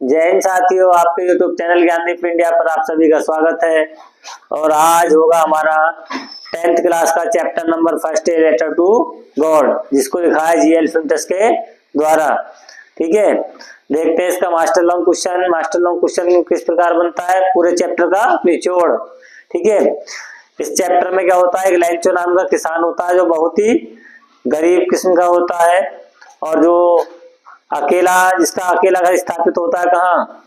जय हिंद साथियों, आपके YouTube चैनल ज्ञानदीप इंडिया पर आप सभी का स्वागत है। और आज होगा हमारा 10th क्लास का chapter number first, letter to God, जिसको लिखा है जीएल फिल्टर्स के द्वारा। ठीक है, देखते हैं इसका मास्टर लॉन्ग क्वेश्चन किस प्रकार बनता है, पूरे चैप्टर का निचोड़। ठीक है, इस चैप्टर में क्या होता है, एक लैंचो नाम का किसान होता है जो बहुत ही गरीब किस्म का होता है, और जो जिसका अकेला घर स्थापित होता है कहाँ,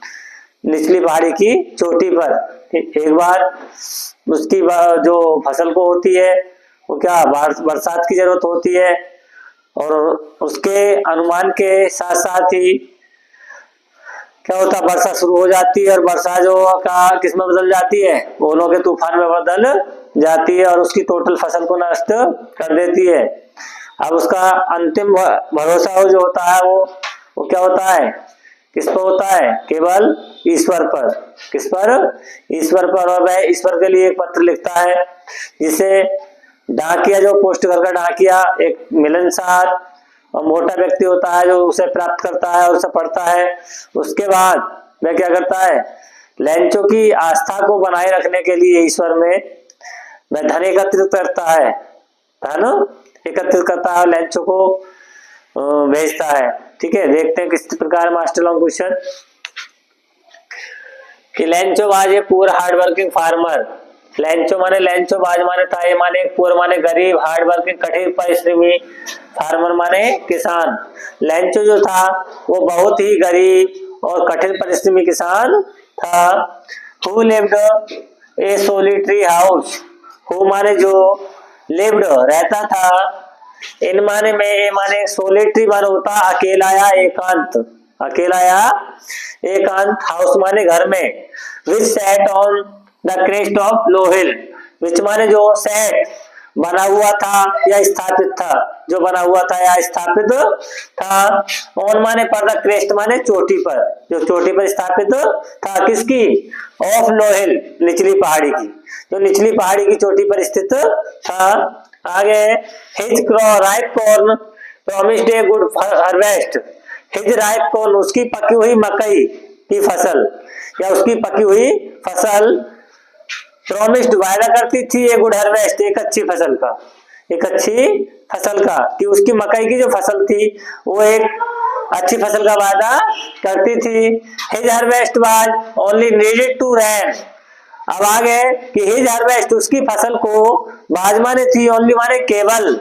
निचली पहाड़ी की चोटी पर। एक बार उसकी जो फसल को होती है वो क्या बरसात की जरूरत होती है, और उसके अनुमान के साथ साथ ही क्या होता है, वर्षा शुरू हो जाती है, और वर्षा जो का किस में बदल जाती है, ओलों के तूफान में बदल जाती है और उसकी टोटल फसल को नष्ट कर देती है। अब उसका अंतिम भरोसा जो होता है वो क्या होता है, किस पर होता है, केवल ईश्वर पर। किस पर? ईश्वर पर। और वह ईश्वर के लिए एक पत्र लिखता है, जिसे डाकिया, जो पोस्ट घर का डाकिया, एक मिलनसार और मोटा व्यक्ति होता है जो उसे प्राप्त करता है और उसे पढ़ता है। उसके बाद वह क्या करता है, लैंचो की आस्था को बनाए रखने के लिए ईश्वर में वह धन एकत्रित करता है, धन एकत्रित करता है, लैंचो को भेजता है। ठीक है, देखते हैं किस प्रकार मास्टर लॉन्ग क्वेश्चन कि लैंचो was a poor hard working farmer. लैंचो माने था, ये माने पुअर माने गरीब, हार्ड वर्किंग कठिन परिश्रमी, फार्मर माने किसान। लैंचो जो था वो बहुत ही गरीब और कठिन परिश्रमी किसान था। Who lived A solitary house, who माने जो, लिव्ड रहता था, इन माने में, ए माने सोलिटरी माने होता अकेला या एकांत, अकेला या एकांत, हाउस माने घर में, which set on the crest of low hill, which माने जो, सेट बना हुआ था या स्थापित था, जो बना हुआ था या स्थापित था, ऑन माने पर, द क्रेस्ट माने चोटी पर, जो चोटी पर स्थापित था, किसकी, ऑफ लो हिल, निचली पहाड़ी की, जो निचली पहाड़ी की चोटी पर स्थित था। आगे, his ripe corn promised a good harvest, his ripe corn, उसकी पकी हुई मकई की फसल या उसकी पकी हुई फसल, प्रॉमिस्ड वायदा करती थी, ए गुड हार्वेस्ट, एक अच्छी फसल का, एक अच्छी फसल का, कि उसकी मकई की जो फसल थी वो एक अच्छी फसल का वादा करती थी। His harvest was only needed to rain, अब आगे कि हिज हार्वेस्ट, उसकी फसल को, बाज माने थी, ओनली माने केवल,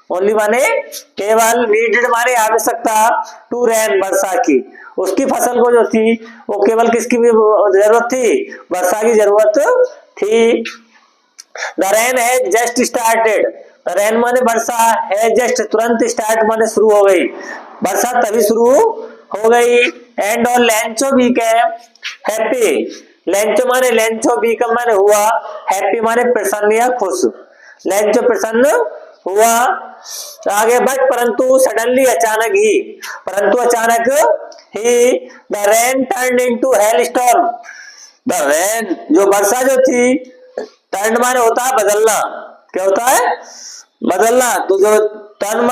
ओनली माने केवल, नीडेड माने आवश्यकता, टू रेन वर्षा की, उसकी फसल को जो थी वो केवल किसकी जरूरत थी, वर्षा की जरूरत थी। The rain has just started, the rain माने वर्षा, है जस्ट तुरंत, स्टार्ट माने शुरू हो गई, वर्षा तभी शुरू हो गई। एंड ऑन लैंचो बीकेम हैप्पी, लैंचो माने, लैंचो बीकम माने हुआ, हैप्पी माने प्रसन्न या खुश, लैंचो प्रसन्न हुआ। आगे, बट परंतु सडनली अचानक ही, परंतु अचानक ही, the rain turn into hail storm, the rain जो वर्षा जो थी, टर्न माने होता है बदलना, क्या होता है, बदलना, तो जो टर्न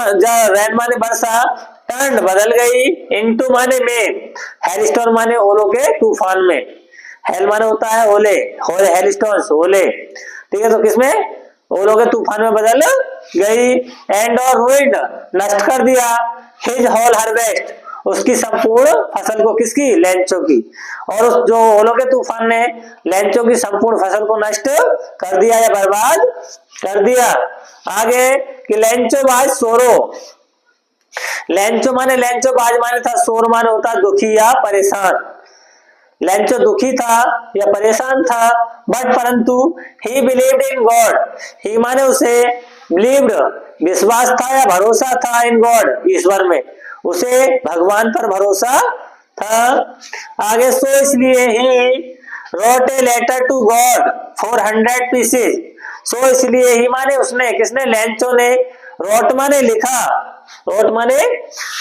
रेन माने वर्षा, टर्न बदल गई, इनटू माने में, हेल स्टॉर्म माने ओलों के तूफान में, हेल माने होता है ओले, हेल स्टॉर्म्स ओले। ठीक है, तो किसमें, ओलों के तूफान में बदल गई। एंड और रुइंड, नष्ट कर दिया, हिज होल हार्वेस्ट, उसकी संपूर्ण फसल को, किसकी, लैंचो की, और उस जो ओलों के तूफान ने लैंचो की संपूर्ण फसल को नष्ट कर दिया या बर्बाद कर दिया। आगे कि लैंचो बाज सोरो, लैंचो बाज माने था, सोर माने होता दुखी या परेशान, लैंचो दुखी था या परेशान था, बट परंतु, ही बिलीव्ड इन गॉड, ही माने उसे, बिलीव्ड विश्वास था या भरोसा था, इन गॉड ईश्वर में, उसे भगवान पर भरोसा था। आगे, सो इसलिए he wrote a letter to God for 100 pieces, so इसलिए ही माने उसने, किसने, लैंचो ने, रोट माने लिखा, रोट माने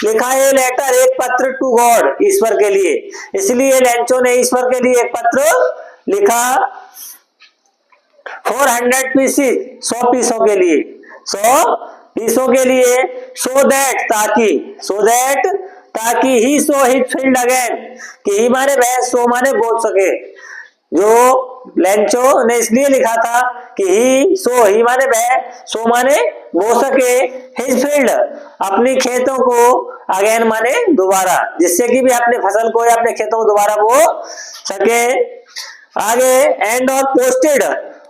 लिखा है, लेटर एक पत्र, टू गॉड ईश्वर के लिए, इसलिए लैंचो ने ईश्वर के लिए एक पत्र लिखा, 400 पीसेस, 100 पीसों के लिए, 100 पीसों के लिए, सो दैट ताकि, सो दैट ताकि ही सो हिज फील्ड अगेन, कि ही माने वह, सो माने बोल सके। जो लेंचो ने इसलिए लिखा था कि ही सो, ही माने वह, सो माने बो सके, हिज फील्ड अपनी खेतों को, अगेन माने दोबारा, जिससे कि भी अपने फसल को या अपने खेतों को दोबारा बो सके। आगे एंड और पोस्टेड,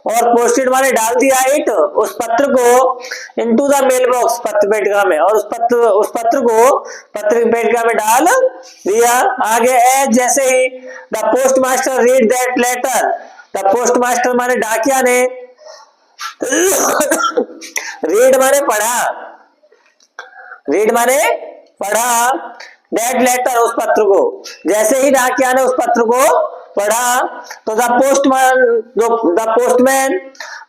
और पोस्टेड माने डाल दिया इट, उस पत्र को, इनटू द मेल बॉक्स, पत्र पेटिका में, और उस पत्र को पत्र पेटिका में डाल दिया। आगे एज जैसे ही the post master read that letter, the post master माने डाकिया ने रीड माने पढ़ा, रीड माने पढ़ा, दैट लेटर उस पत्र को, जैसे ही डाकिया ने उस पत्र को पढ़ा तो the postman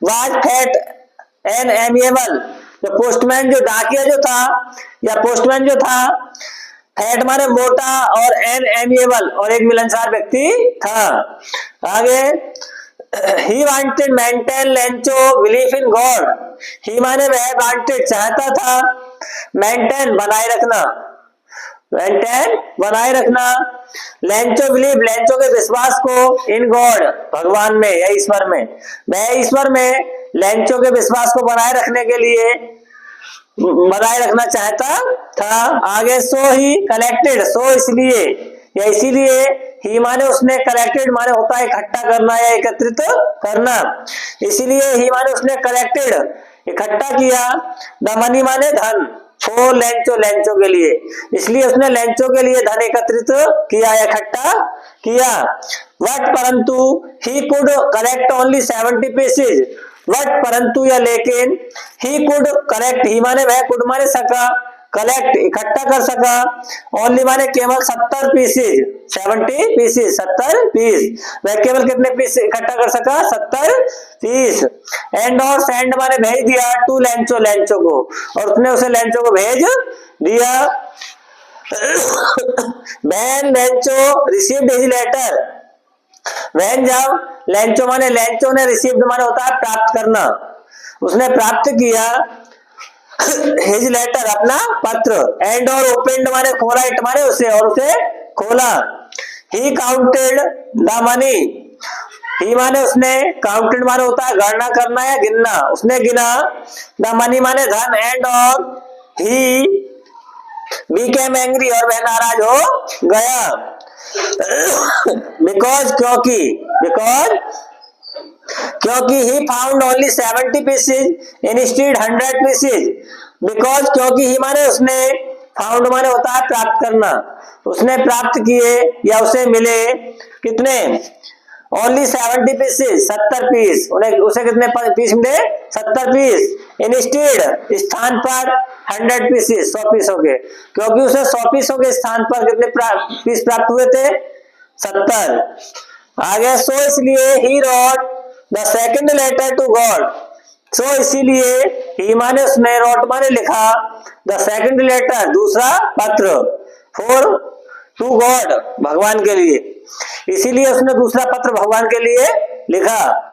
was fat and amiable, जो पोस्टमैन जो डाकिया जो था या पोस्टमैन जो था, फैट माने मोटा और एन एमिएबल और एक मिलनसार व्यक्ति था। आगे he wanted maintain Lencho belief in God, he माने वह वांटेड चाहता था, मेंटेन बनाए रखना, मेंटेन बनाए रखना, लेंचो बिलीव लेंचो के विश्वास को, इन गॉड भगवान में या ईश्वर में, वह ईश्वर में लेंचो के विश्वास को बनाए रखने के लिए बनाए रखना चाहता था। आगे सो ही कलेक्टेड, सो इसलिए या इसीलिए, ही माने उसने, कलेक्टेड माने होता है इकट्ठा करना या एकत्रित करना, इसीलिए ही माने उसने कलेक्टेड इकट्ठा किया, द मनी माने धन, फॉर लेंचो लेंचो के लिए, इसलिए उसने लेंचो के लिए धन एकत्रित किया, इकट्ठा किया। वट परंतु he could collect only 70 pieces, what परंतु या लेकिन, ही कुड कलेक्ट, ही माने वह, कुड माने सका, कलेक्ट इकट्ठा कर सका, ओनली माने केवल 70 पीसेज, 70 पीसेज 70 पीस, वह केवल कितने पीस इकट्ठा कर सका, 70 पीस। एंड और सेंड माने भेज दिया, टू लेंचो लेंचो को, और उसने उसे लेंचो को भेज दिया। When Lencho received his letter, when जब लेंचो माने, लेंचो ने रिसीव्ड माने होता है प्राप्त करना, उसने प्राप्त किया, हिज लेटर अपना पत्र, एंड और ओपनड माने खोला, इट माने उसे, और उसे खोला। ही काउंटेड द मनी, ही माने उसने, काउंटेड माने होता है गणना करना या गिनना, उसने गिना, द मनी माने धन, एंड और ही बिकेम एंग्री और वह नाराज हो गया, बिकॉज क्योंकि, बिकॉज क्योंकि he found only 70 pieces instead 100 pieces, because क्योंकि ही माने उसने, फाउंड माने होता है प्राप्त करना, उसने प्राप्त किए या उसे मिले कितने, ओनली 70 पीसेज 70 पीस, उन्हें उसे कितने पीस मिले, 70 पीस, इंस्टेड स्थान पर 100 पीसेज 100 पीस हो गए, क्योंकि उसे 100 पीसों के स्थान पर कितने पीस प्राप्त हुए थे, 70। आगे सो इसलिए he wrote the second letter to God, so इसीलिए ही माने उसने, रोट माने लिखा, द सेकंड लेटर दूसरा पत्र, फॉर टू गॉड भगवान के लिए, इसीलिए उसने दूसरा पत्र भगवान के लिए लिखा।